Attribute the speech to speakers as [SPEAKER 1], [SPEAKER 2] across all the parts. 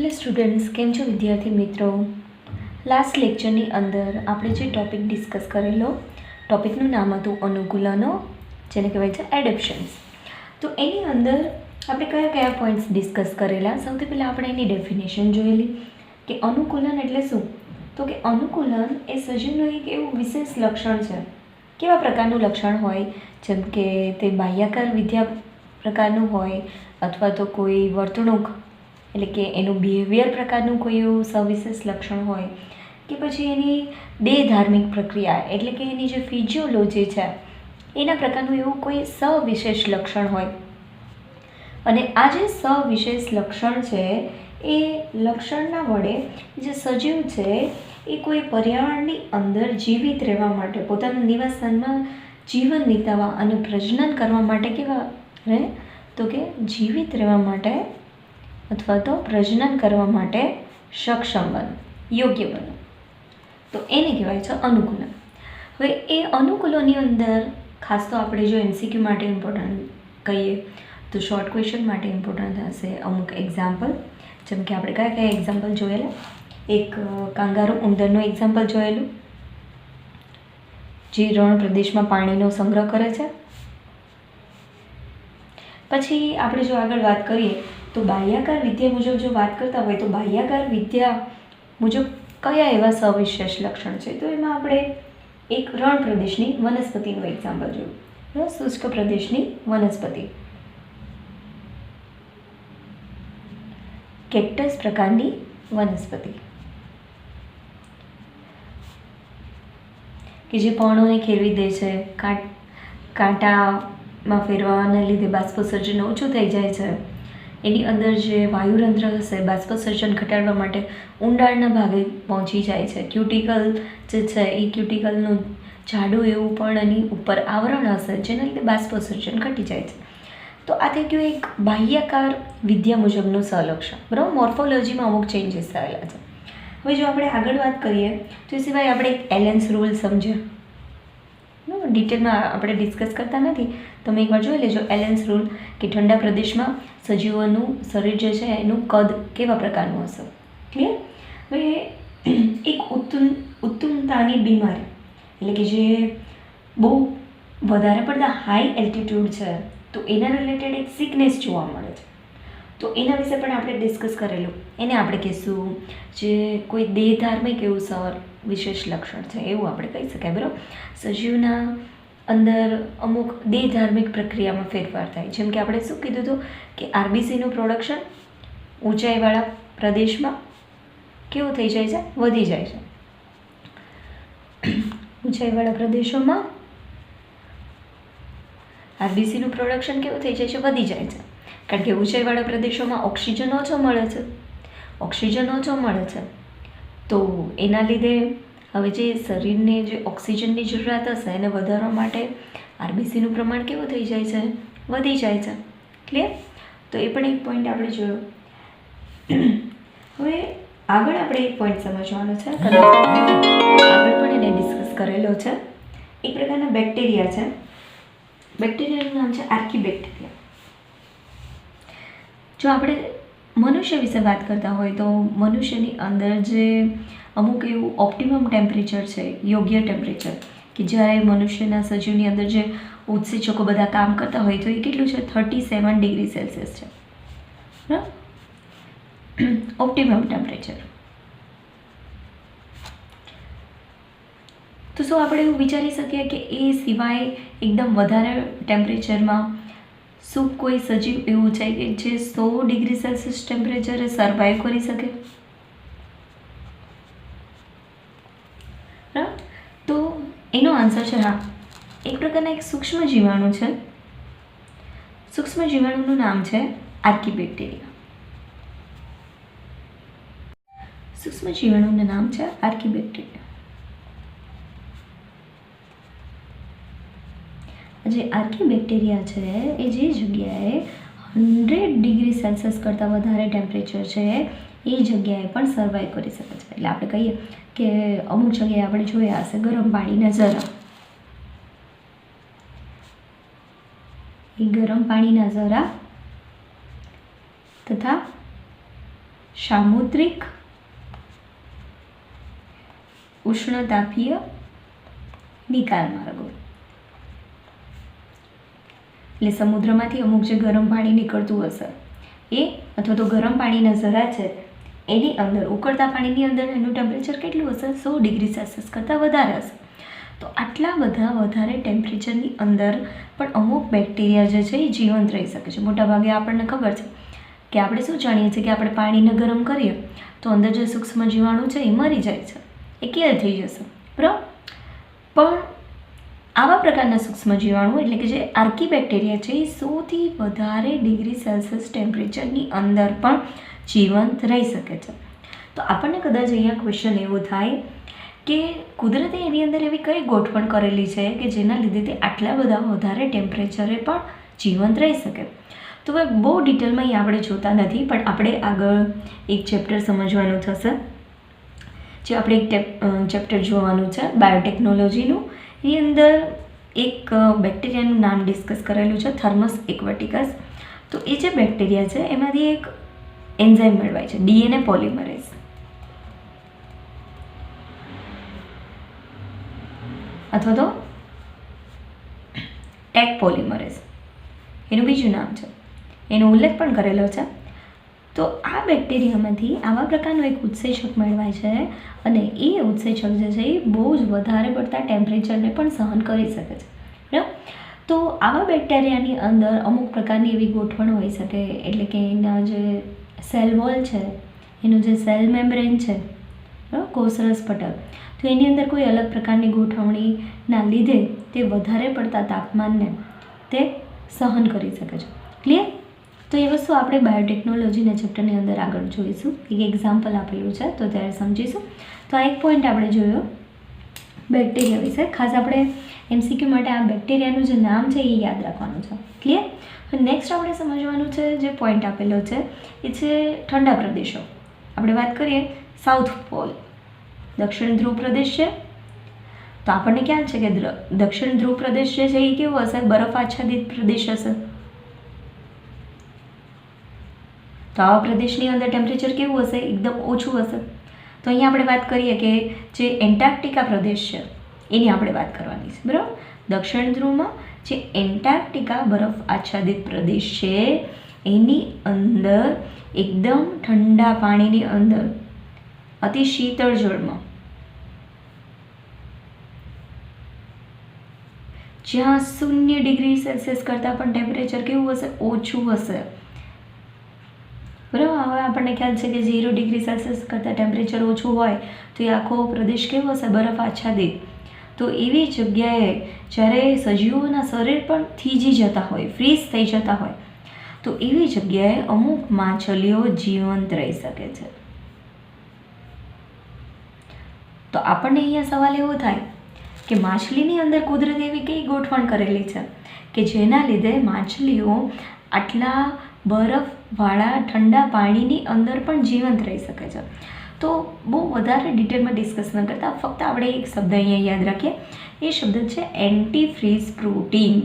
[SPEAKER 1] Hello students, કેમ છો વિદ્યાર્થી મિત્રો? લાસ્ટ લેક્ચરની અંદર આપણે જે ટૉપિક ડિસ્કસ કરેલો, ટૉપિકનું નામ હતું અનુકૂલનો, જેને કહેવાય છે એડેપ્શન્સ. તો એની અંદર આપણે કયા કયા પોઈન્ટ્સ ડિસ્કસ કરેલા? સૌથી પહેલાં આપણે એની ડેફિનેશન જોયેલી કે અનુકૂલન એટલે શું. તો કે અનુકૂલન એ સજીવનું એક એવું વિશેષ લક્ષણ છે. કેવા પ્રકારનું લક્ષણ હોય? જેમ કે તે બાહ્યાકાર વિદ્યા પ્રકારનું હોય, અથવા તો કોઈ વર્તણૂક એટલે કે એનું બિહેવિયર પ્રકારનું કોઈ એવું સવિશેષ લક્ષણ હોય, કે પછી એની દેહ ધાર્મિક પ્રક્રિયા એટલે કે એની જે ફિઝિયોલોજી છે એના પ્રકારનું એવું કોઈ સવિશેષ લક્ષણ હોય. અને આ જે સવિશેષ લક્ષણ છે એ લક્ષણના વડે જે સજીવ છે એ કોઈ પર્યાવરણની અંદર જીવિત રહેવા માટે, પોતાના નિવાસસ્થાનમાં જીવન વિતાવવા અને પ્રજનન કરવા માટે કેવા રહે? તો કે જીવિત રહેવા માટે અથવા તો પ્રજનન કરવા માટે સક્ષમ બનો, યોગ્ય બનો. તો એને કહેવાય છે અનુકૂલન. હવે એ અનુકૂલોની અંદર ખાસ તો આપણે જો એમસીક્યુ માટે ઇમ્પોર્ટન્ટ કહીએ તો શોર્ટ ક્વેશ્ચન માટે ઇમ્પોર્ટન્ટ હશે અમુક એક્ઝામ્પલ. જેમ કે આપણે કયા કયા એક્ઝામ્પલ જોયેલા? એક કાંગારૂ ઉંદરનું એક્ઝામ્પલ જોયેલું, જે રણ પ્રદેશમાં પાણીનો સંગ્રહ કરે છે. પછી આપણે જો આગળ વાત કરીએ તો બાહ્યાકાર વિદ્યા મુજબ જો વાત કરતા હોય તો બાહ્યાકાર વિદ્યા મુજબ કયા એવા સવિશેષ લક્ષણ છે? તો એમાં આપણે એક રણ પ્રદેશની વનસ્પતિનું એક્ઝામ્પલ જોયું, શુષ્ક પ્રદેશની વનસ્પતિ, કેક્ટસ પ્રકારની વનસ્પતિ કે જે પર્ણોને ખેરવી દે છે, કાંટામાં ફેરવાના લીધે બાષ્પોત્સર્જન ઓછું થઈ જાય છે. એની અંદર જે વાયુરંધ્ર હશે બાષ્પોત્સર્જન ઘટાડવા માટે ઊંડાણના ભાગે પહોંચી જાય છે. ક્યુટિકલ જે છે એ ક્યુટિકલનું જાડું એવું પણ એની ઉપર આવરણ હશે જેના લીધે બાષ્પોત્સર્જન ઘટી જાય છે. તો આ થઈ ગયું એક બાહ્યાકાર વિદ્યા મુજબનું સલક્ષણ. બરાબર, મોર્ફોલોજીમાં અમુક ચેન્જીસ થયેલા છે. હવે જો આપણે આગળ વાત કરીએ તો એ સિવાય આપણે એક એલેન્સ રૂલ સમજ્યા. બરાબર, ડિટેલમાં આપણે ડિસ્કસ કરતા નથી, તમે એકવાર જોઈ લેજો એલેન્સ રૂલ કે ઠંડા પ્રદેશમાં સજીવોનું શરીર જે છે એનું કદ કેવા પ્રકારનું હશે. ક્લિયર? હવે એક ઉત્તુંગતાની બીમારી એટલે કે જે બહુ વધારે પડતા હાઈ એલ્ટિટ્યૂડ છે તો એના રિલેટેડ એક સિકનેસ જોવા મળે છે. તો એના વિશે પણ આપણે ડિસ્કસ કરેલું. એને આપણે કહીશું જે કોઈ દેહ ધાર્મિક એવું વિશેષ લક્ષણ છે એવું આપણે કહી શકાય. બરાબર, સજીવના અંદર અમુક દેહ ધાર્મિક પ્રક્રિયામાં ફેરફાર થાય. જેમ કે આપણે શું કીધું હતું કે આરબીસીનું પ્રોડક્શન ઊંચાઈવાળા પ્રદેશમાં કેવું થઈ જાય છે? વધી જાય છે. ઊંચાઈવાળા પ્રદેશોમાં આરબીસીનું પ્રોડક્શન કેવું થઈ જાય છે? વધી જાય છે. કારણ કે ઊંચાઈવાળા પ્રદેશોમાં ઓક્સિજન ઓછો મળે છે. તો એના લીધે હવે જે શરીરને જે ઓક્સિજનની જરૂરિયાત હશે એને વધારવા માટે આરબીસીનું પ્રમાણ કેવું થઈ જાય છે? વધી જાય છે. ક્લિયર? તો એ પણ એક પોઈન્ટ આપણે જોયો. હવે આગળ આપણે એક પોઈન્ટ સમજવાનો છે, આગળ પણ એને ડિસ્કસ કરેલો છે. એક પ્રકારના બેક્ટેરિયા છે. બેક્ટેરિયાનું નામ છે આર્કીબેક્ટેરિયા. જો આપણે મનુષ્ય વિશે વાત કરતા હોય તો મનુષ્યની અંદર જે અમુક એવું ઓપ્ટિમમ ટેમ્પરેચર છે, યોગ્ય ટેમ્પરેચર, કે જ્યારે મનુષ્યના સજીવની અંદર જે ઉત્સેચકો બધા કામ કરતા હોય તો એ કેટલું છે? 37 ડિગ્રી સેલ્સિયસ છે. બરાબર, ઓપ્ટિમમ ટેમ્પરેચર. તો શું આપણે એવું વિચારી શકીએ કે એ સિવાય એકદમ વધારે ટેમ્પરેચરમાં શું કોઈ સજીવ એવું છે કે જે 100 ડિગ્રી સેલ્સિયસ ટેમ્પરેચરે સર્વાઈવ કરી શકે? તો એનો આન્સર છે હા. એક પ્રકારના એક સૂક્ષ્મ જીવાણુ છે. સૂક્ષ્મ જીવાણુનું નામ છે આર્કીબેક્ટેરિયા. સૂક્ષ્મ જીવાણુનું નામ છે આર્કીબેક્ટેરિયા. જે આર્કીબેક્ટેરિયા છે એ જે જગ્યાએ 100 ડિગ્રી સેલ્સિયસ કરતાં વધારે ટેમ્પરેચર છે એ જગ્યાએ પણ સર્વાઈવ કરી શકે છે. એટલે આપણે કહીએ કે અમુક જગ્યાએ આપણે જોયા હશે ગરમ પાણીના ઝરા. એ ગરમ પાણીના ઝરા તથા સામુદ્રિક ઉષ્ણતાપીય નિકાલ માર્ગો, એટલે સમુદ્રમાંથી અમુક જે ગરમ પાણી નીકળતું હશે એ, અથવા તો ગરમ પાણીના ઝરા છે એની અંદર, ઉકળતા પાણીની અંદર એનું ટેમ્પરેચર કેટલું હશે? 100 ડિગ્રી સેલ્સિયસ કરતાં વધારે હશે. તો આટલા બધા વધારે ટેમ્પરેચરની અંદર પણ અમુક બેક્ટેરિયા જે છે એ જીવંત રહી શકે છે. મોટાભાગે આપણને ખબર છે કે આપણે શું જાણીએ છીએ કે આપણે પાણીને ગરમ કરીએ તો અંદર જે સૂક્ષ્મ જીવાણુ છે એ મરી જાય છે, એ કિલ થઈ જશે, બરાબર. પણ આવા પ્રકારના સૂક્ષ્મ જીવાણુ એટલે કે જે આર્કી બેક્ટેરિયા છે એ 100થી વધારે ડિગ્રી સેલ્સિયસ ટેમ્પરેચરની અંદર પણ જીવંત રહી શકે છે. તો આપણને કદાચ અહીંયા ક્વેશ્ચન એવો થાય કે કુદરતે એની અંદર એવી કઈ ગોઠવણ કરેલી છે કે જેના લીધે તે આટલા બધા વધારે ટેમ્પરેચરે પણ જીવંત રહી શકે. તો હવે બહુ ડિટેલમાં અહીં આપણે જોતા નથી, પણ આપણે આગળ એક ચેપ્ટર સમજવાનું થશે, જે આપણે એક ચેપ્ટર જોવાનું છે બાયોટેકનોલોજીનું. એની અંદર એક બેક્ટેરિયાનું નામ ડિસ્કસ કરેલું છે, થર્મસ એક્વેટિકસ. તો એ જે બેક્ટેરિયા છે એમાંથી એક એન્ઝાઇમ મેળવાય છે, ડીએનએ પોલિમરેઝ, અથવા તો ટેક પોલિમરેઝ એનું બીજું નામ છે, એનો ઉલ્લેખ પણ કરેલો છે. તો આ બેક્ટેરિયામાંથી આવા પ્રકારનો એક ઉત્સેચક મેળવાય છે, અને એ ઉત્સેચક જે છે એ બહુ જ વધારે પડતા ટેમ્પરેચરને પણ સહન કરી શકે છે, બરાબર. તો આવા બેક્ટેરિયાની અંદર અમુક પ્રકારની એવી ગોઠવણ હોઈ શકે, એટલે કે એના જે સેલ વોલ છે, એનું જે સેલ મેમ્બ્રેન છે, બરાબર, કોષરસ પટલ, તો એની અંદર કોઈ અલગ પ્રકારની ગોઠવણીના લીધે તે વધારે પડતા તાપમાનને તે સહન કરી શકે છે. ક્લિયર? તો એ વસ્તુ આપણે બાયોટેકનોલોજીના ચેપ્ટરની અંદર આગળ જોઈશું, એક એક્ઝામ્પલ આપેલું છે તો ત્યારે સમજીશું. તો આ એક પોઈન્ટ આપણે જોયો બેક્ટેરિયા વિશે. ખાસ આપણે MCQ માટે આ બેક્ટેરિયાનું જે નામ છે એ યાદ રાખવાનું છે. ક્લિયર? નેક્સ્ટ આપણે સમજવાનું છે જે પોઈન્ટ આપેલો છે એ છે ઠંડા પ્રદેશો. આપણે વાત કરીએ સાઉથ પોલ, દક્ષિણ ધ્રુવ પ્રદેશ છે. તો આપણને ખ્યાલ છે કે દક્ષિણ ધ્રુવ પ્રદેશ જે છે એ કેવો હશે? બરફ આચ્છાદિત પ્રદેશ હશે. તો આવા પ્રદેશની અંદર ટેમ્પરેચર કેવું હશે? એકદમ ઓછું હશે. તો અહીંયા આપણે વાત કરીએ કે જે એન્ટાર્કટિકા પ્રદેશ છે એની આપણે વાત કરવાની છે, બરાબર. દક્ષિણ ધ્રુવમાં જે એન્ટાર્કટિકા બરફ આચ્છાદિત પ્રદેશ છે એની અંદર એકદમ ઠંડા પાણીની અંદર અતિ શીતળ જળમાં, જ્યાં 0 ડિગ્રી સેલ્સિયસ કરતાં પણ ટેમ્પરેચર કેવું હશે? ઓછું હશે, બરાબર. હવે આપણને ખ્યાલ છે કે 0 ડિગ્રી સેલ્સિયસ કરતાં ટેમ્પરેચર ઓછું હોય તો એ આખો પ્રદેશ કેવો હશે? બરફ આચ્છાદિત. તો એવી જગ્યાએ જ્યારે સજીવોના શરીર પણ થીજી જતા હોય, ફ્રીઝ થઈ જતા હોય, તો એવી જગ્યાએ અમુક માછલીઓ જીવંત રહી શકે છે. તો આપણને અહીંયા સવાલ એવો થાય કે માછલીની અંદર કુદરતે એવી કઈ ગોઠવણ કરેલી છે કે જેના લીધે માછલીઓ આટલા બરફવાળા ઠંડા પાણીની અંદર પણ જીવંત રહી શકે છે. તો બહુ વધારે ડિટેલમાં ડિસ્કસ ન કરતા ફક્ત આપણે એક શબ્દ અહીંયા યાદ રાખીએ, એ શબ્દ છે એન્ટીફ્રીઝ પ્રોટીન.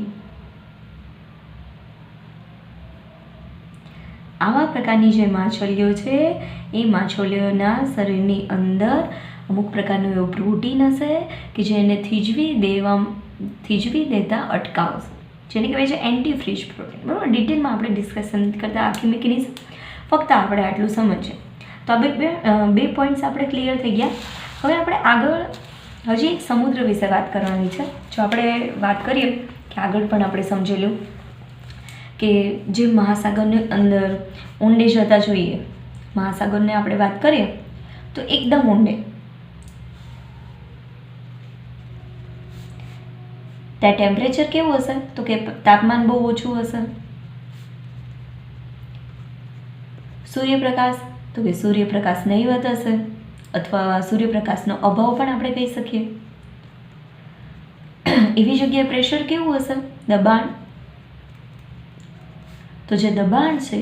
[SPEAKER 1] આવા પ્રકારની જે માછલીઓ છે એ માછલીઓના શરીરની અંદર અમુક પ્રકારનું એવું પ્રોટીન હશે કે જેને થીજવી દેતા અટકાવશે, જેને કહેવાય છે એન્ટીફ્રીઝ પ્રોટીન, બરાબર. ડિટેલમાં આપણે ડિસ્કશન કરતાં આખી મિકેનિઝમ ફક્ત આપણે આટલું સમજીએ. તો આ બે પોઈન્ટ્સ આપણે ક્લિયર થઈ ગયા. હવે આપણે આગળ હજી એક સમુદ્ર વિશે વાત કરવાની છે. જો આપણે વાત કરીએ કે આગળ પણ આપણે સમજેલું કે જે મહાસાગરની અંદર ઊંડે જતા જોઈએ, મહાસાગરને આપણે વાત કરીએ તો એકદમ ઊંડે, ત્યાં ટેમ્પરેચર કેવું હશે? તો કે તાપમાન બહુ ઓછું હશે. સૂર્યપ્રકાશ, તો કે સૂર્યપ્રકાશ નહીવત હશે, અથવા સૂર્યપ્રકાશનો અભાવ પણ આપણે કહી શકીએ. એવી જગ્યાએ પ્રેશર કેવું હશે? દબાણ. તો જે દબાણ છે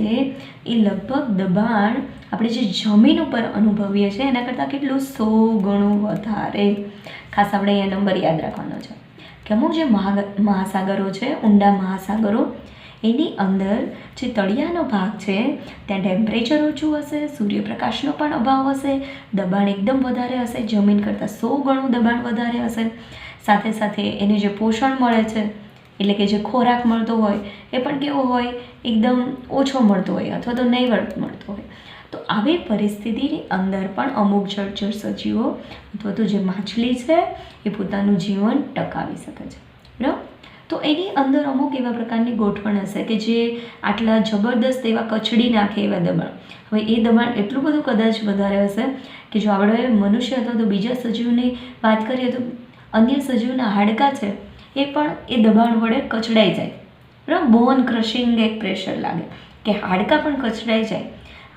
[SPEAKER 1] એ લગભગ દબાણ આપણે જે જમીન ઉપર અનુભવીએ છીએ એના કરતાં કેટલું 100 ગણું વધારે. ખાસ આપણે અહીંયા નંબર યાદ રાખવાનો છે કે અમુક જે મહાસાગરો છે, ઊંડા મહાસાગરો, એની અંદર જે તળિયાનો ભાગ છે ત્યાં ટેમ્પરેચર ઓછું હશે, સૂર્યપ્રકાશનો પણ અભાવ હશે, દબાણ એકદમ વધારે હશે, જમીન કરતાં 100 ગણું દબાણ વધારે હશે. સાથે સાથે એને જે પોષણ મળે છે એટલે કે જે ખોરાક મળતો હોય એ પણ કેવો હોય, એકદમ ઓછો મળતો હોય અથવા તો નહીવત મળતો હોય. તો આવી પરિસ્થિતિની અંદર પણ અમુક જળચર સજીવો અથવા તો જે માછલી છે એ પોતાનું જીવન ટકાવી શકે છે. બરાબર. તો એની અંદર અમુક એવા પ્રકારની ગોઠવણ હશે કે જે આટલા જબરદસ્ત એવા કચડી નાખે એવા દબાણ. હવે એ દબાણ એટલું બધું કદાચ વધારે હશે કે જો આપણે મનુષ્ય અથવા તો બીજા સજીવની વાત કરીએ તો અન્ય સજીવના હાડકાં છે એ પણ એ દબાણ વડે કચડાઈ જાય. બરાબર. બોન ક્રશિંગ એક પ્રેશર લાગે કે હાડકાં પણ કચડાઈ જાય.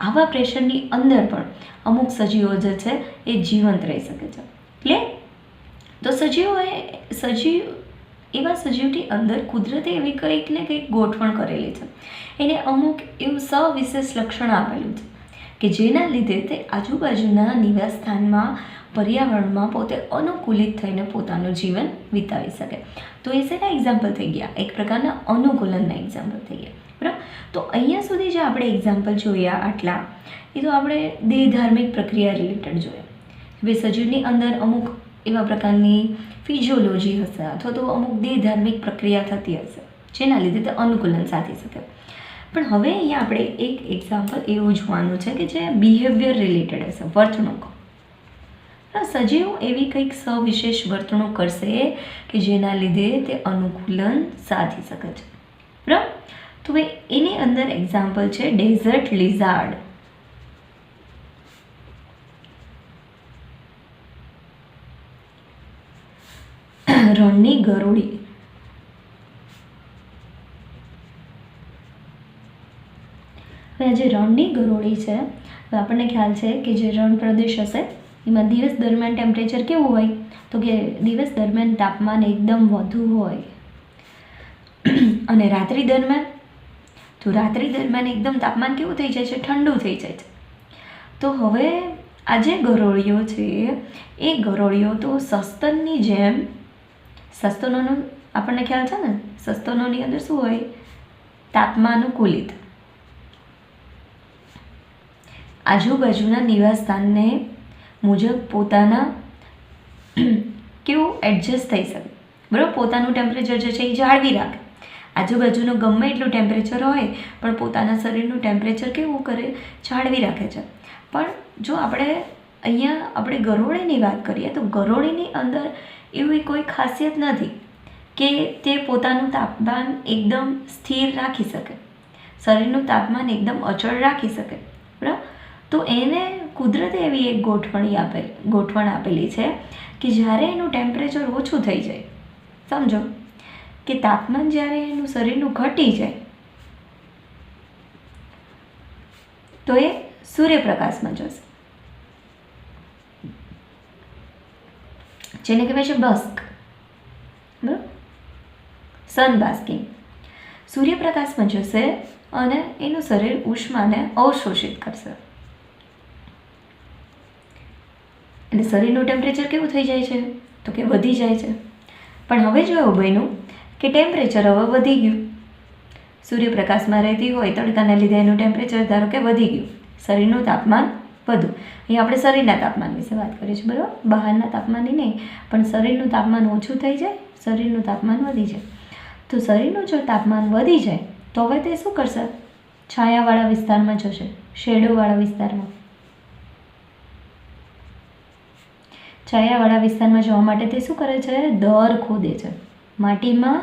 [SPEAKER 1] આવા પ્રેશરની અંદર પણ અમુક સજીવો જે છે એ જીવંત રહી શકે છે. એટલે તો એવા સજીવની અંદર કુદરતે એવી કંઈક ને કંઈક ગોઠવણ કરેલી છે. એને અમુક એવું સવિશેષ લક્ષણ આપેલું છે કે જેના લીધે તે આજુબાજુના નિવાસસ્થાનમાં પર્યાવરણમાં પોતે અનુકૂલિત થઈને પોતાનું જીવન વિતાવી શકે. તો એ શેના એક્ઝામ્પલ થઈ ગયા? એક પ્રકારના અનુકૂલનના એક્ઝામ્પલ થઈ ગયા. બરાબર. તો અહીંયા સુધી જે આપણે એક્ઝામ્પલ જોયા આટલા, એ તો આપણે દેહ ધાર્મિક પ્રક્રિયા રિલેટેડ જોયા. હવે સજીવની અંદર અમુક એવા પ્રકારની ફિઝિયોલોજી હશે અથવા તો અમુક દેહ ધાર્મિક પ્રક્રિયા થતી હશે જેના લીધે તે અનુકૂલન સાધી શકે. પણ હવે અહીંયા આપણે એક એક્ઝામ્પલ એવું જોવાનું છે કે જે બિહેવિયર રિલેટેડ હશે, વર્તણૂક. સજીવ એવી કંઈક સવિશેષ વર્તણૂક કરશે કે જેના લીધે તે અનુકૂલન સાધી શકે છે. બરાબર. તો ભાઈ એની અંદર એક્ઝામ્પલ છે ડેઝર્ટ લિઝાર્ડ. રણની ગરોળી. હવે આ જે રણની ગરોળી છે, આપણને ખ્યાલ છે કે જે રણ પ્રદેશ હશે એમાં દિવસ દરમિયાન ટેમ્પરેચર કેવું હોય, તો કે દિવસ દરમિયાન તાપમાન એકદમ વધુ હોય અને રાત્રિ દરમિયાન એકદમ તાપમાન કેવું થઈ જાય છે, ઠંડુ થઈ જાય છે. તો હવે આ જે ગરોળીઓ છે એ ગરોળીઓ તો સસ્તનની જેમ, સસ્તનોનું આપણને ખ્યાલ છે ને, સસ્તનોની અંદર શું હોય, તાપમાનુકૂલિત આજુબાજુના નિવાસસ્થાનને મુજબ પોતાના કેવું એડજસ્ટ થઈ શકે. બરાબર. પોતાનું ટેમ્પરેચર જે છે એ જાળવી રાખે. આજુબાજુનું ગમે એટલું ટેમ્પરેચર હોય પણ પોતાના શરીરનું ટેમ્પરેચર કેવું કરે, જાળવી રાખે છે. પણ જો આપણે ગરોળીની વાત કરીએ તો ગરોળીની અંદર એવી કોઈ ખાસિયત નથી કે તે પોતાનું તાપમાન એકદમ સ્થિર રાખી શકે, શરીરનું તાપમાન એકદમ અચળ રાખી શકે. બરાબર. તો એને કુદરતે એવી એક ગોઠવણ આપેલી છે કે જ્યારે એનું ટેમ્પરેચર ઓછું થઈ જાય, સમજો કે તાપમાન જ્યારે એનું શરીરનું ઘટી જાય તો એ સૂર્યપ્રકાશમાં જશે, જેને કહેવાય છે બસ્ક. બરાબર. સન બાસ્કિંગ. સૂર્યપ્રકાશમાં જશે અને એનું શરીર ઉષ્માને અવશોષિત કરશે એટલે શરીરનું ટેમ્પરેચર કેવું થઈ જાય છે, તો કે વધી જાય છે. પણ હવે જો એવું બન્યું કે ટેમ્પરેચર હવે વધી ગયું, સૂર્યપ્રકાશમાં રહેતી હોય તડકાને લીધે એનું ટેમ્પરેચર ધારો કે વધી ગયું, શરીરનું તાપમાન વધુ. અહીં આપણે શરીરના તાપમાન વિશે વાત કરીએ છીએ. બરાબર. બહારના તાપમાનની નહીં, પણ શરીરનું તાપમાન ઓછું થઈ જાય, શરીરનું તાપમાન વધી જાય. તો શરીરનું જો તાપમાન વધી જાય તો હવે તે શું કરશે, છાયાવાળા વિસ્તારમાં જશે, શેડોવાળા વિસ્તારમાં. છાયાવાળા વિસ્તારમાં જવા માટે તે શું કરે છે, દર ખોદે છે, માટીમાં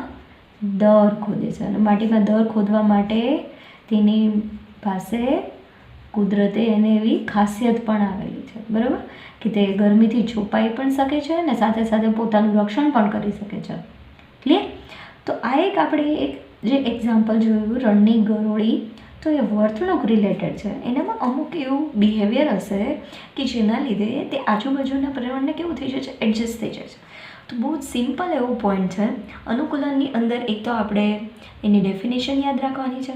[SPEAKER 1] દર ખોદે છે. અને માટીમાં દર ખોદવા માટે તેની પાસે કુદરતે એને એવી ખાસિયત પણ આવેલી છે. બરાબર. કે તે ગરમીથી છુપાઈ પણ શકે છે અને સાથે સાથે પોતાનું રક્ષણ પણ કરી શકે છે. ક્લિયર. તો આ એક આપણે એક જે એક્ઝામ્પલ જોયું રણની ગરોળી, તો એ વર્તણૂક રિલેટેડ છે. એનામાં અમુક એવું બિહેવિયર હશે કે જેના લીધે તે આજુબાજુના પર્યાવરણને કેવું થઈ જાય છે, એડજસ્ટ થઈ જાય છે. તો બહુ જ સિમ્પલ એવો પોઈન્ટ છે. અનુકૂલનની અંદર એક તો આપણે એની ડેફિનેશન યાદ રાખવાની છે.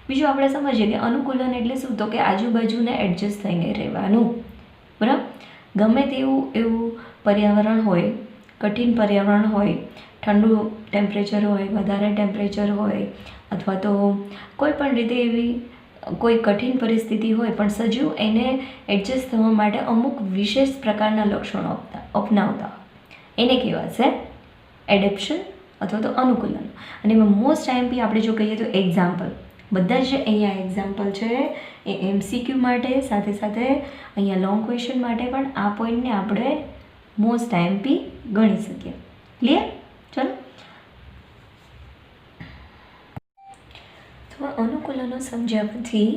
[SPEAKER 1] બીજું આપણે સમજીએ કે અનુકૂલન એટલે શું, તો કે આજુબાજુને એડજસ્ટ થઈને રહેવાનું. બરાબર. ગમે તેવું એવું પર્યાવરણ હોય, કઠિન પર્યાવરણ હોય, ઠંડુ ટેમ્પરેચર હોય, વધારે ટેમ્પરેચર હોય, અથવા તો કોઈ પણ રીતે એવી કોઈ કઠિન પરિસ્થિતિ હોય પણ સજીવ એને એડજસ્ટ થવા માટે અમુક વિશેષ પ્રકારના લક્ષણો અપનાવતા એને કહેવાશે એડેપ્શન અથવા તો અનુકૂલન. અને એમાં મોસ્ટ આઈએમપી આપણે જો કહીએ તો એક્ઝામ્પલ, બધા જ અહીંયા એક્ઝામ્પલ છે એ MCQ માટે, સાથે સાથે અહીંયા લોંગ ક્વેશ્ચન માટે પણ આ પોઈન્ટને આપણે મોસ્ટ આઈએમપી ગણી શકીએ. ક્લિયર? ચલો, તો અનુકૂલનો સમજ્યા પછી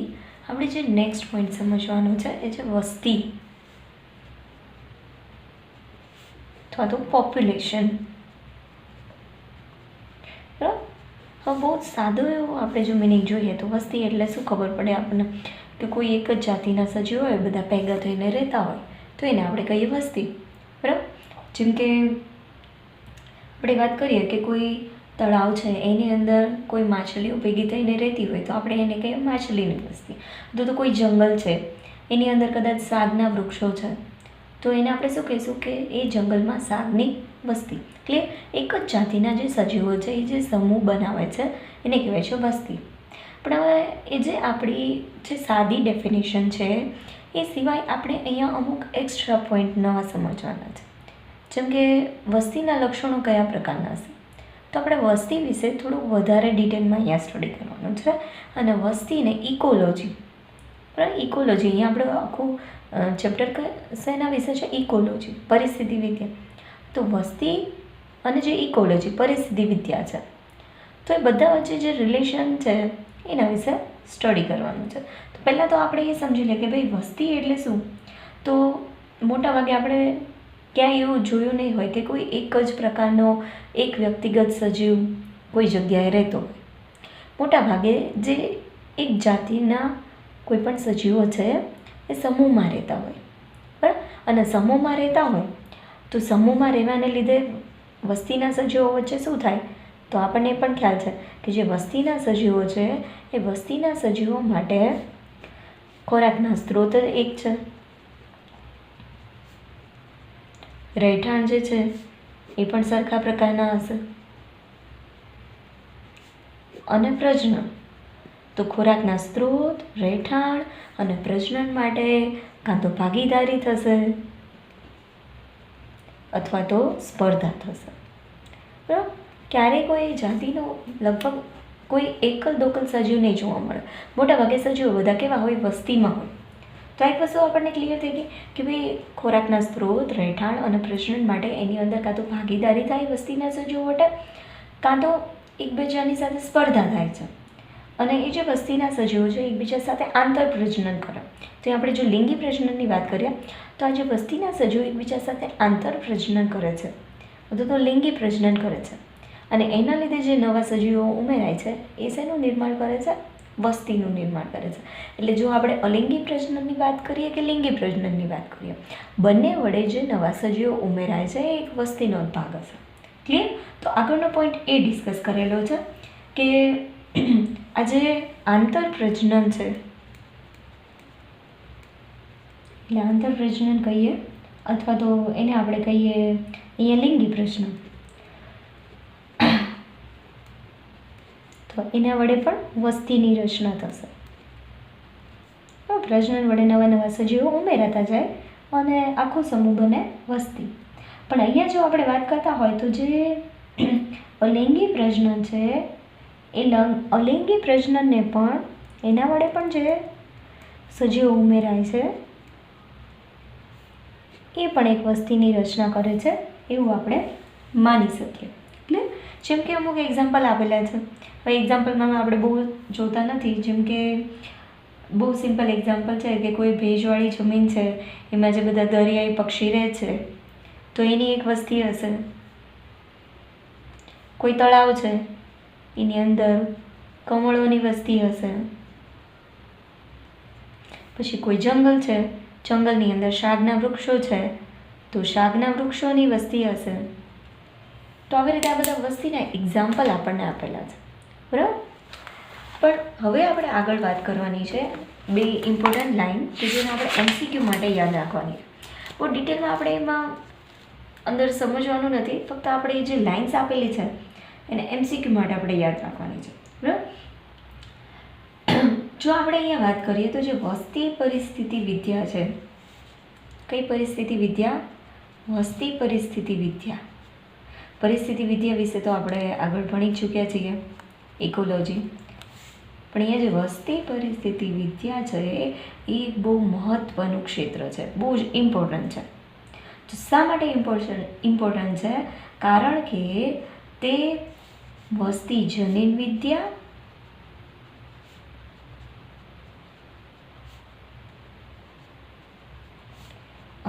[SPEAKER 1] આપણે જે નેક્સ્ટ પોઈન્ટ સમજવાનો છે એ છે વસ્તી અથવા તો પોપ્યુલેશન. બરાબર? હવે બહુ જ સાદો એવો આપણે જો મિનિંગ જોઈએ તો વસ્તી એટલે શું ખબર પડે આપણને કે કોઈ એક જ જાતિના સજીવો હોય, બધા ભેગા થઈને રહેતા હોય તો એને આપણે કહીએ વસ્તી. બરાબર? જેમ કે આપણે વાત કરીએ કે કોઈ તળાવ છે એની અંદર કોઈ માછલીઓ ભેગી થઈને રહેતી હોય તો આપણે એને કહીએ માછલીની વસ્તી. તો કોઈ જંગલ છે એની અંદર કદાચ સાગના વૃક્ષો છે તો એને આપણે શું કહીશું કે એ જંગલમાં સાગની વસ્તી. ક્લિયર? એક જ જાતિના જે સજીવો છે એ જે સમૂહ બનાવે છે એને કહેવાય છે વસ્તી. પણ હવે એ જે આપણી જે સાદી ડેફિનેશન છે એ સિવાય આપણે અહીંયા અમુક એક્સ્ટ્રા પોઈન્ટ નવા સમજવાના છે. જેમ કે વસ્તીના લક્ષણો કયા પ્રકારના છે, તો આપણે વસ્તી વિશે થોડુંક વધારે ડિટેલમાં અહીંયા સ્ટડી કરવાનું છે. અને વસ્તીને ઇકોલોજી, બરાબર, ઇકોલોજી અહીંયા આપણે આખું ચેપ્ટર શેના વિશે છે? ઇકોલોજી, પરિસ્થિતિ વિદ્યા. તો વસ્તી અને જે ઇકોલોજી, પરિસ્થિતિ વિદ્યા છે, તો એ બધા વચ્ચે જે રિલેશન છે એના વિશે સ્ટડી કરવાનું છે. તો પહેલાં તો આપણે એ સમજી લઈએ કે ભાઈ વસ્તી એટલે શું. તો મોટાભાગે આપણે ક્યાંય એવું જોયું નહીં હોય કે કોઈ એક જ પ્રકારનો એક વ્યક્તિગત સજીવ કોઈ જગ્યાએ રહેતો હોય. મોટાભાગે જે એક જાતિના કોઈ પણ સજીવો છે એ સમૂહમાં રહેતા હોય. બરાબર? અને સમૂહમાં રહેતા હોય તો સમૂહમાં રહેવાને લીધે વસ્તીના સજીવો વચ્ચે શું થાય, તો આપણને પણ ખ્યાલ છે કે જે વસ્તીના સજીવો છે એ વસ્તીના સજીવો માટે ખોરાકના સ્ત્રોત એક છે, રહેઠાણ જે છે એ પણ સરખા પ્રકારના હશે, અને પ્રજનન. તો ખોરાકના સ્ત્રોત, રહેઠાણ અને પ્રજનન માટે કાં તો ભાગીદારી થશે અથવા તો સ્પર્ધા થશે. બરાબર? ક્યારેય કોઈ જાતિનો લગભગ કોઈ એકલ દોકલ સજીવ નહીં જોવા મળે. મોટાભાગે સજીવો બધા કેવા હોય? વસ્તીમાં હોય. તો એક વસ્તુ આપણને ક્લિયર થઈ ગઈ કે ભાઈ ખોરાકના સ્ત્રોત, રહેઠાણ અને પ્રજનન માટે એની અંદર કાં તો ભાગીદારી થાય વસ્તીના સજીવો માટે, કાં તો એકબીજાની સાથે સ્પર્ધા થાય છે. અને એ જે વસ્તીના સજીવો છે એકબીજા સાથે આંતર પ્રજનન કરે. તો આપણે જો લિંગી પ્રજનનની વાત કરીએ તો આ જે વસ્તીના સજીવો એકબીજા સાથે આંતર પ્રજનન કરે છે અથવા તો લિંગી પ્રજનન કરે છે. અને એના લીધે જે નવા સજીવો ઉમેરાય છે એ શેનું નિર્માણ કરે છે? વસ્તીનું નિર્માણ કરે છે. એટલે જો આપણે અલિંગી પ્રજનનની વાત કરીએ કે લિંગી પ્રજનનની વાત કરીએ, બંને વડે જે નવા સજીવો ઉમેરાય છે એ એક વસ્તીનો જ ભાગ હશે. ક્લિયર? તો આગળનો પોઈન્ટ એ ડિસ્કસ કરેલો છે કે આ જે આંતર પ્રજનન છે, એટલે આંતર પ્રજનન કહીએ અથવા તો એને આપણે કહીએ અહીંયા લિંગી પ્રજનન, તો એના વડે પણ વસ્તીની રચના થશે. પ્રજનન વડે નવા નવા સજીવો ઉમેરાતા જાય અને આખો સમૂહ બને વસ્તી. પણ અહીંયા જો આપણે વાત કરતા હોય તો જે અલિંગી પ્રજનન છે એ અલિંગી પ્રજનનને પણ એના વડે પણ જે સજીવો ઉમેરાય છે એ પણ એક વસ્તીની રચના કરે છે એવું આપણે માની શકીએ. એટલે જેમ કે અમુક એક્ઝામ્પલ આપેલા છે. હવે એક્ઝામ્પલમાં આપણે બહુ જોતા નથી. જેમ કે બહુ સિમ્પલ એક્ઝામ્પલ છે કે કોઈ ભેજવાળી જમીન છે એમાં જે બધા દરિયાઈ પક્ષી રહે છે તો એની એક વસ્તી હશે. કોઈ તળાવ છે એની અંદર કમળોની વસ્તી હશે. પછી કોઈ જંગલ છે, જંગલની અંદર શાકના વૃક્ષો છે તો શાકના વૃક્ષોની વસ્તી હશે. તો આવી રીતે આ બધા વસ્તીના એક્ઝામ્પલ આપણને આપેલા છે. બરાબર? પણ હવે આપણે આગળ વાત કરવાની છે બે ઇમ્પોર્ટન્ટ લાઇન કે જેને આપણે MCQ માટે યાદ રાખવાની છે. બહુ ડિટેલમાં આપણે એમાં અંદર સમજવાનું નથી, ફક્ત આપણે જે લાઇન્સ આપેલી છે એને MCQ માટે આપણે યાદ રાખવાની છે, બરાબર. જો આપણે અહીંયા વાત કરીએ તો જે વસ્તી પરિસ્થિતિ વિદ્યા છે, કઈ પરિસ્થિતિ વિદ્યા? વસ્તી પરિસ્થિતિ વિદ્યા. પરિસ્થિતિ વિદ્યા વિશે તો આપણે આગળ ભણી ચૂક્યા છીએ, ઇકોલોજી. પણ અહીંયા જે વસ્તી પરિસ્થિતિ વિદ્યા છે એ બહુ મહત્ત્વનું ક્ષેત્ર છે, બહુ જ ઇમ્પોર્ટન્ટ છે. તો શા માટે ઇમ્પોર્ટન્ટ છે? કારણ કે તે વસ્તી જનીન વિદ્યા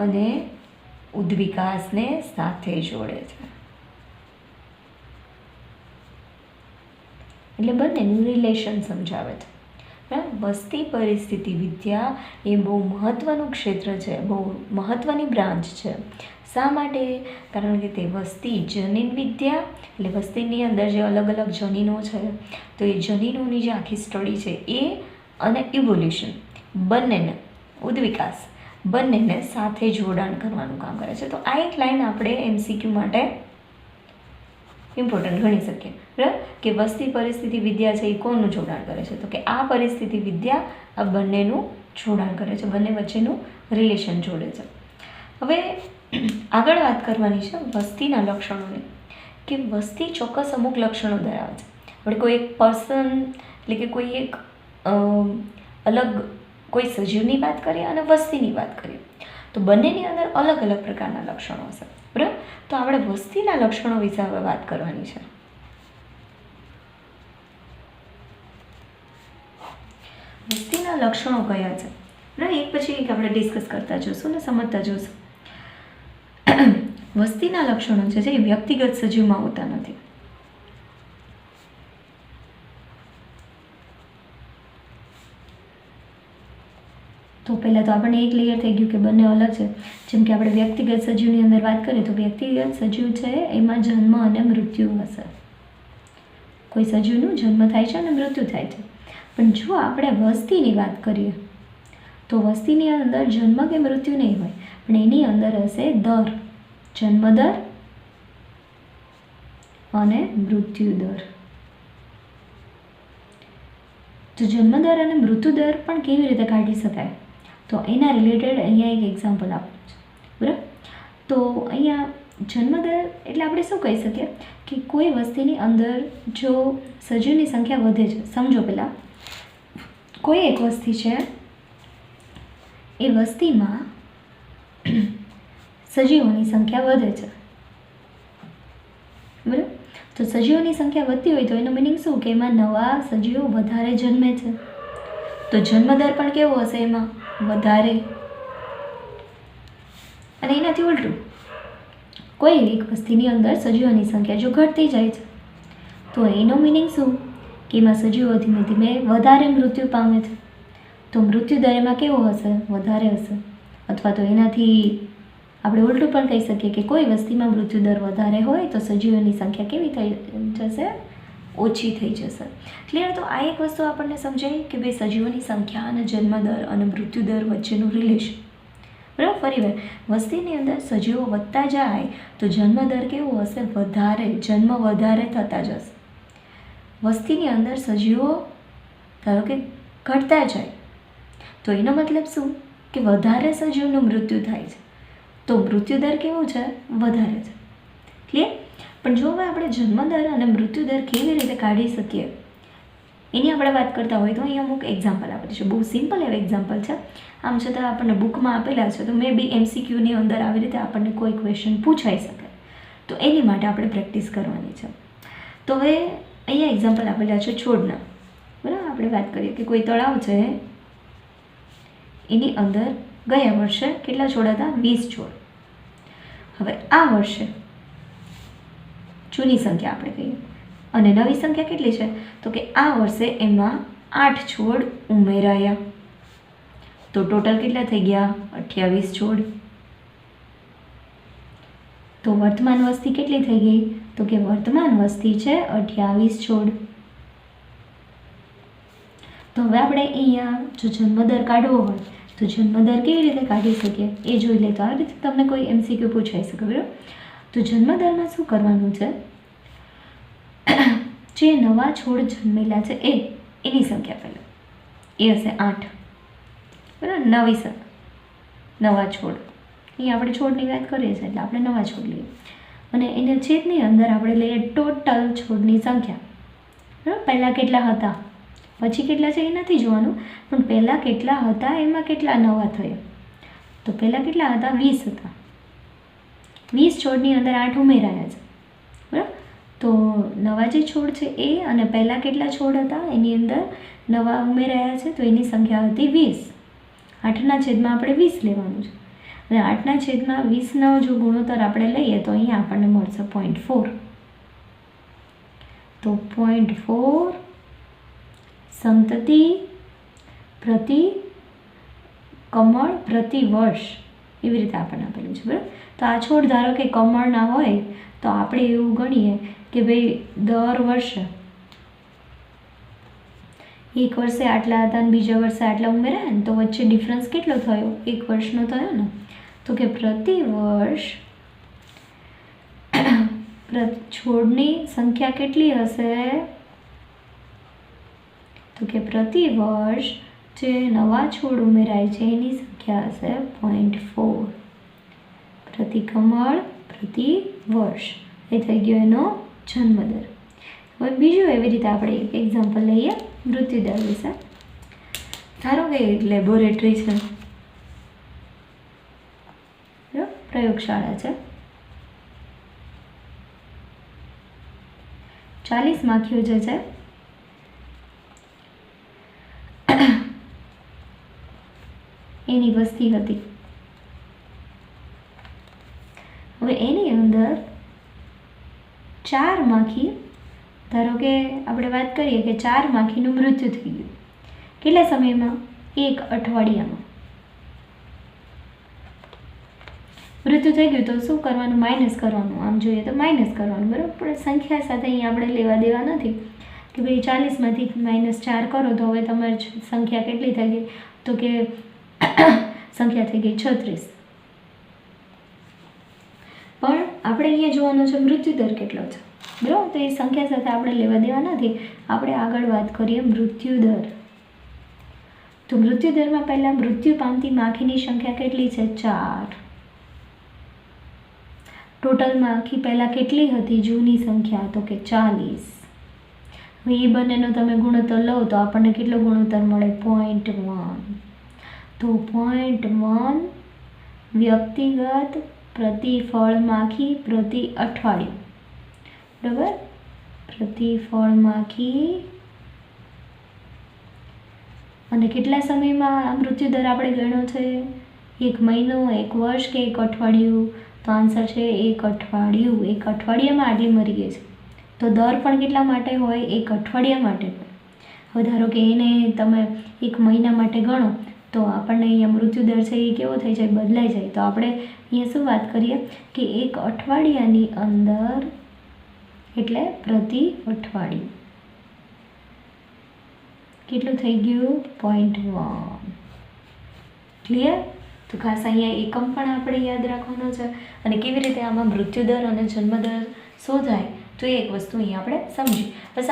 [SPEAKER 1] અને ઉદ્વિકાસને સાથે જોડે છે. એટલે બંનેનું રિલેશન સમજાવે છે, બરાબર. વસ્તી પરિસ્થિતિ વિદ્યા એ બહુ મહત્ત્વનું ક્ષેત્ર છે, બહુ મહત્ત્વની બ્રાન્ચ છે. શા માટે? કારણ કે તે વસ્તી જનીન વિદ્યા એટલે વસ્તીની અંદર જે અલગ અલગ જનીનો છે તો એ જનીનોની જે આખી સ્ટડી છે એ અને ઇવોલ્યુશન બંનેને, ઉદ્વિકાસ બંનેને સાથે જોડાણ કરવાનું કામ કરે છે. તો આ એક લાઈન આપણે MCQ માટે ઇમ્પોર્ટન્ટ ગણી શકીએ, બરાબર. કે વસ્તી પરિસ્થિતિ વિદ્યા છે એ કોનું જોડાણ કરે છે? તો કે આ પરિસ્થિતિ વિદ્યા આ બંનેનું જોડાણ કરે છે, બંને વચ્ચેનું રિલેશન જોડે છે. હવે આગળ વાત કરવાની છે વસ્તીના લક્ષણોની, કે વસ્તી ચોક્કસ અમુક લક્ષણો ધરાવે છે. આપણે કોઈ એક પર્સન એટલે કે કોઈ એક અલગ કોઈ સજીવની વાત કરીએ અને વસ્તીની વાત કરીએ તો બંનેની અંદર અલગ અલગ પ્રકારના લક્ષણો હશે, બરાબર. તો આપણે વસ્તીના લક્ષણો વિશે હવે વાત કરવાની છે. વસ્તીના લક્ષણો કયા છે, બરાબર. એક પછી એક આપણે ડિસ્કસ કરતા જોશું ને સમજતા જોશું. વસ્તીના લક્ષણો છે જે વ્યક્તિગત સજીવમાં હોતા નથી. તો પહેલાં તો આપણને એ ક્લિયર થઈ ગયું કે બંને અલગ છે. જેમ કે આપણે વ્યક્તિગત સજીવની અંદર વાત કરીએ તો વ્યક્તિગત સજીવ છે એમાં જન્મ અને મૃત્યુ હશે. કોઈ સજીવનું જન્મ થાય છે અને મૃત્યુ થાય છે. પણ જો આપણે વસ્તીની વાત કરીએ તો વસ્તીની અંદર જન્મ કે મૃત્યુ નહીં હોય, પણ એની અંદર હશે દર, જન્મ દર અને મૃત્યુ દર. તો જન્મ દર અને મૃત્યુ દર પણ કેવી રીતે કાઢી શકાય? તો એના રિલેટેડ અહીંયા એક એક્ઝામ્પલ આપવું છે, બરાબર. તો અહીંયા જન્મદર એટલે આપણે શું કહી શકીએ કે કોઈ વસ્તીની અંદર જો સજીવની સંખ્યા વધે છે, સમજો પહેલાં કોઈ એક વસ્તી છે એ વસ્તીમાં સજીવોની સંખ્યા વધે છે, બરાબર. તો સજીવોની સંખ્યા વધતી હોય તો એનો મિનિંગ શું કે એમાં નવા સજીવો વધારે જન્મે છે. તો જન્મદર પણ કેવો હશે? એમાં વધારે. અને એનાથી ઉલટું કોઈ એક વસ્તીની અંદર સજીવોની સંખ્યા જો ઘટતી જાય છે તો એનો મિનિંગ શું કે એમાં સજીવો ધીમે ધીમે વધારે મૃત્યુ પામે છે. તો મૃત્યુ દર એમાં કેવો હશે? વધારે હશે. અથવા તો એનાથી આપણે ઉલટું પણ કહી શકીએ કે કોઈ વસ્તીમાં મૃત્યુ દર વધારે હોય તો સજીવોની સંખ્યા કેવી થઈ જશે? ઓછી થઈ જશે. ક્લિયર? તો આ એક વસ્તુ આપણને સમજાય કે ભાઈ સજીવોની સંખ્યા અને જન્મદર અને મૃત્યુ દર વચ્ચેનું રિલેશન, બરાબર. ફરીવાર વસ્તીની અંદર સજીવો વધતા જાય તો જન્મદર કેવો હશે? વધારે. જન્મ વધારે થતા જશે. વસ્તીની અંદર સજીવો ધારો કે ઘટતા જાય તો એનો મતલબ શું કે વધારે સજીવનું મૃત્યુ થાય છે, તો મૃત્યુદર કેવું છે? વધારે છે. ક્લિયર? પણ જો હવે આપણે જન્મદર અને મૃત્યુદર કેવી રીતે કાઢી શકીએ એની આપણે વાત કરતા હોય તો અહીં અમુક એક્ઝામ્પલ આપેલી છે. બહુ સિમ્પલ એવા એક્ઝામ્પલ છે. આમ છતાં આપણને બુકમાં આપેલા છે તો મે બી MCQની અંદર આવી રીતે આપણને કોઈ ક્વેશ્ચન પૂછાઈ શકે, તો એની માટે આપણે પ્રેક્ટિસ કરવાની છે. તો હવે અહીંયા એક્ઝામ્પલ આપેલા છે છોડના, બરાબર. આપણે વાત કરીએ કે કોઈ તળાવ છે એની અંદર ગયા વર્ષે કેટલા છોડ હતા? 20 છોડ. હવે આ વર્ષે જૂની સંખ્યા આપણે કહીએ અને નવી સંખ્યા કેટલી છે? તો કે આ વર્ષે એમાં 8 છોડ ઉમેરાયા. તો ટોટલ કેટલા થઈ ગયા? 28 છોડ. તો વર્તમાન વસ્તી કેટલી થઈ ગઈ? તો કે વર્તમાન વસ્તી છે 28 છોડ. તો હવે આપણે અહીંયા જો જન્મદર કાઢવો હોય તો જન્મદર કેવી રીતે કાઢી શકીએ એ જોઈ લે. તો આવી રીતે તમને કોઈ MCQ પૂછાઈ શકે, બરાબર. તો જન્મદરમાં શું કરવાનું છે, જે નવા છોડ જન્મેલા છે એની સંખ્યા પહેલાં એ હશે 8, બરાબર. નવા છોડ, અહીં આપણે છોડની વાત કરીએ છીએ એટલે આપણે નવા છોડ લઈએ અને એને છેદની અંદર આપણે લઈએ ટોટલ છોડની સંખ્યા, બરાબર. પહેલાં કેટલા હતા પછી કેટલા છે એ નથી જોવાનું, પણ પહેલાં કેટલા હતા એમાં કેટલા નવા થયા. તો પહેલાં કેટલા હતા, 20 હતા. 20 છોડની અંદર 8 ઉમેરાયા છે, બરાબર. તો નવા જે છોડ છે એ અને પહેલાં કેટલા છોડ હતા એની અંદર નવા ઉમેરાયા છે તો એની સંખ્યા હતી 20. 8ના છેદમાં આપણે 20 લેવાનું છે અને 8ના છેદમાં 20નો જો ગુણોત્તર આપણે લઈએ તો અહીંયા આપણને મળશે 0.4. તો 0.4 સંતતિ પ્રતિ કમળ પ્રતિ વર્ષ એવી રીતે આપણને આપેલું છે, બરાબર. તો આ છોડ ધારો કે કમળના હોય તો આપણે એવું ગણીએ કે ભાઈ દર વર્ષે એક વર્ષે આટલા હતા અને બીજા વર્ષે આટલા ઉમેરાયા ને તો વચ્ચે ડિફરન્સ કેટલો થયો, 1 વર્ષનો થયો ને. તો કે પ્રતિ વર્ષ છોડની સંખ્યા કેટલી હશે, તો કે પ્રતિ વર્ષ જે નવા છોડ ઉમેરાય છે એની સંખ્યા હશે 0.4 પ્રતિ કમળ પ્રતિ વર્ષ. એ થઈ ગયો એનો જન્મદર. હવે બીજું એવી રીતે આપણે એક એક્ઝામ્પલ લઈએ મૃત્યુદર વિશે. ધારો કે એક લેબોરેટરી છે, પ્રયોગશાળા છે. 40 માખીઓ જે છે એની વસ્તી હતી. હવે એની અંદર 4 માખી, ધારો કે આપણે વાત કરીએ કે 4 માખીનું મૃત્યુ થઈ ગયું. કેટલા સમયમાં, 1 અઠવાડિયામાં મૃત્યુ થઈ ગયું. તો શું કરવાનું, માઇનસ કરવાનું. આમ જોઈએ તો માઇનસ કરવાનું, બરાબર. પણ સંખ્યા સાથે અહીંયા આપણે લેવા દેવા નથી કે ભાઈ 40માંથી -4 કરો તો હવે તમારી સંખ્યા કેટલી થઈ ગઈ, તો કે સંખ્યા થઈ ગઈ 36. પણ આપણે અહીંયા જોવાનું છે મૃત્યુદર કેટલો છે, બરાબર. તો એ સંખ્યા સાથે આપણે લેવા દેવા નથી, આપણે આગળ વાત કરીએ મૃત્યુદર. તો મૃત્યુદરમાં પહેલાં મૃત્યુ પામતી માખીની સંખ્યા કેટલી છે, 4. ટોટલ માખી પહેલાં કેટલી હતી જૂની સંખ્યા, તો કે 40. હવે એ બંનેનો તમે ગુણોત્તર લો તો આપણને કેટલો ગુણોત્તર મળે, 0.1. તો 0.1 વ્યક્તિગત પ્રતિ ફળ માખી પ્રતિ અઠવાડિયું, બરાબર. પ્રતિ ફળ માખી અને કેટલા સમયમાં આ મૃત્યુદર આપણે ગણ્યો છે, 1 મહિનો, 1 વર્ષ કે 1 અઠવાડિયું. તો આન્સર છે 1 અઠવાડિયું. 1 અઠવાડિયામાં આટલી મરી ગઈ છે. તો દર પણ કેટલા માટે હોય, 1 અઠવાડિયા માટે હોય. હવે ધારો કે એને તમે 1 મહિના માટે ગણો તો આપણને અહીંયા મૃત્યુદર છે એ કેવો થઈ જાય, બદલાઈ જાય. તો આપણે અહીંયા શું વાત કરીએ કે 1 અઠવાડિયાની અંદર એટલે પ્રતિ અઠવાડિયું કેટલું થઈ ગયું, 0.1. ક્લિયર. તો ખાસ અહીંયા એકમ પણ આપણે યાદ રાખવાનો છે અને કેવી રીતે આમાં મૃત્યુદર અને જન્મદર શોધાય તો એ એક વસ્તુ અહીંયા આપણે સમજી. બસ